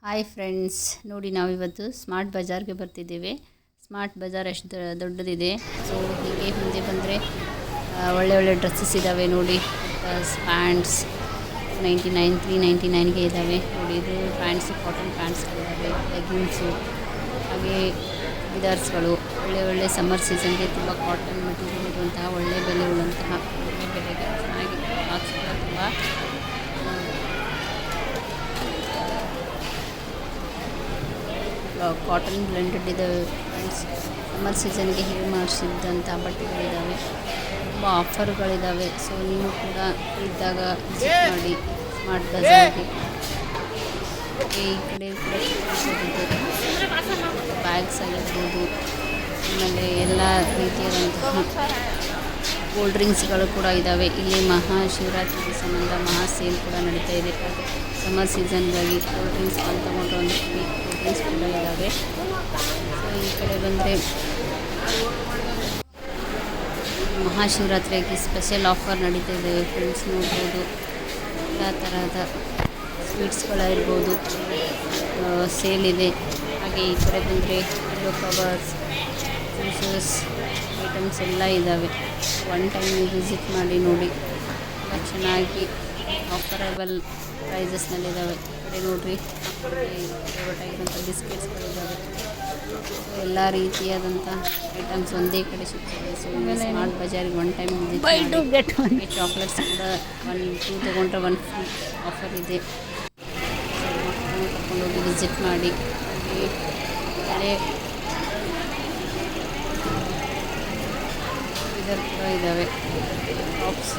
Hi friends, ನೋಡಿ ನಾವಿವತ್ತು smart ಬಜಾರ್ಗೆ ಬರ್ತಿದ್ದೇವೆ. Smart Bazaar ಎಷ್ಟು ದೊಡ್ಡದಿದೆ. ಸೊ ಹೀಗೆ ಮುಂದೆ ಬಂದರೆ ಒಳ್ಳೆ ಒಳ್ಳೆ ಡ್ರೆಸ್ಸಸ್ ಇದ್ದಾವೆ ನೋಡಿ. ಪ್ಯಾಂಟ್ಸ್ 99 399ಗೆ ಇದ್ದಾವೆ ನೋಡಿ. ಇದು ಪ್ಯಾಂಟ್ಸು, ಕಾಟನ್ ಪ್ಯಾಂಟ್ಸ್ಗಳಿದ್ದಾವೆ, ಲೆಗಿನ್ಸು, ಹಾಗೆ ಚೂಡಿದಾರ್ಸ್ಗಳು. ಒಳ್ಳೆ ಒಳ್ಳೆ ಸಮ್ಮರ್ ಸೀಸನ್ಗೆ ತುಂಬ ಕಾಟನ್ ಮೆಟೀರಿಯಲ್ ಇರುವಂತಹ ಒಳ್ಳೆ ಬೆಲೆ ಉಳ್ಳಂತಹ ಒಳ್ಳೆ ಬೆಲೆಗೆ ಚೆನ್ನಾಗಿ ಬಾಕ್ಸ್ ಕೂಡ ತುಂಬ ಕಾಟನ್ ಬ್ಲೆಂಡೆಡ್ ಇದ್ದಾವೆ ಫ್ರೆಂಡ್ಸ್. ಸಮ್ಮರ್ ಸೀಸನ್ಗೆ ಹೇಳಿ ಮಾಡಿಸಿದ್ದಂಥ ಬಟ್ಟೆಗಳಿದ್ದಾವೆ. ತುಂಬ ಆಫರ್ಗಳಿದ್ದಾವೆ. ಸೊ ನೀವು ಕೂಡ ಇದ್ದಾಗ ವಿಸಿಟ್ ಮಾಡಿ ಸ್ಮಾರ್ಟ್ ಬಜಾರ್ಗೆ. ಈ ಕಡೆ ಕೂಡ ಬ್ಯಾಗ್ಸ್ ಆಗಿರ್ಬೋದು, ಆಮೇಲೆ ಎಲ್ಲ ರೀತಿಯಾದಂತಹ ಕೂಲ್ ಡ್ರಿಂಕ್ಸ್ಗಳು ಕೂಡ ಇದ್ದಾವೆ. ಇಲ್ಲಿ ಮಹಾಶಿವರಾತ್ರಿಗೆ ಸಂಬಂಧ ಮಹಾ ಸೇಲ್ ಕೂಡ ನಡೀತಾ ಇದೆ. ಸಮ್ಮರ್ ಸೀಸನ್ಗಾಗಿ ಕೂಲ್ ಡ್ರಿಂಕ್ಸ್ ತಗೊಂಡ್ರೆ ಒಂದು ಫ್ರೀ ಕೂಲ್ ಡ್ರಿಂಕ್ಸ್ ಕೂಡ ಇದ್ದಾವೆ. ಸೊ ಈ ಕಡೆ ಬಂದರೆ ಮಹಾಶಿವರಾತ್ರಿಯಾಗಿ ಸ್ಪೆಷಲ್ ಆಫರ್ ನಡೀತಾ ಇದೆ ಫ್ರೆಂಡ್ಸ್. ನೋಡ್ಬೋದು ಎಲ್ಲ ಥರದ ಸ್ವೀಟ್ಸ್ಗಳಿರ್ಬೋದು ಸೇಲ್ ಇದೆ. ಹಾಗೆ ಈ ಕಡೆ ಬಂದರೆ ಪಿಲ್ಲೋ ಕವರ್ಸ್, ಜ್ಯೂಸಸ್ ಐಟಮ್ಸ್ ಎಲ್ಲ ಇದ್ದಾವೆ. ಒನ್ ಟೈಮ್ ವಿಸಿಟ್ ಮಾಡಿ ನೋಡಿ, ತುಂಬ ಚೆನ್ನಾಗಿ ಆಫರಬಲ್ ಪ್ರೈಸಸ್ನಲ್ಲಿದ್ದಾವೆ. ಈ ಕಡೆ ನೋಡಿರಿ, ಫೇವರೇಟ್ ಆಗಿರೋಂಥ ಬಿಸ್ಕೆಟ್ಸ್ಗಳಿದ್ದಾವೆ. ಎಲ್ಲ ರೀತಿಯಾದಂಥ ಐಟಮ್ಸ್ ಒಂದೇ ಕಡೆ ಸಿಗ್ತದೆ. ಸೊ ಸ್ಮಾರ್ಟ್ ಬಜಾರಿಗೆ ಒನ್ ಟೈಮ್ ವಿಸಿಟ್ ಮಾಡಿ. ಚಾಕ್ಲೇಟ್ಸ್ ಕೂಡ 2 ತೊಗೊಂಡ್ರೆ 1 ಫ್ರೀ ಆಫರ್ ಇದೆ. ಸೊ ಮಕ್ಕಳನ್ನು ಕರ್ಕೊಂಡೋಗಿ ವಿಸಿಟ್ ಮಾಡಿ. ಒಳ್ಳೆ ಇದರ ಕೂಡ ಇದ್ದಾವೆ. ಟಾಪ್ಸ್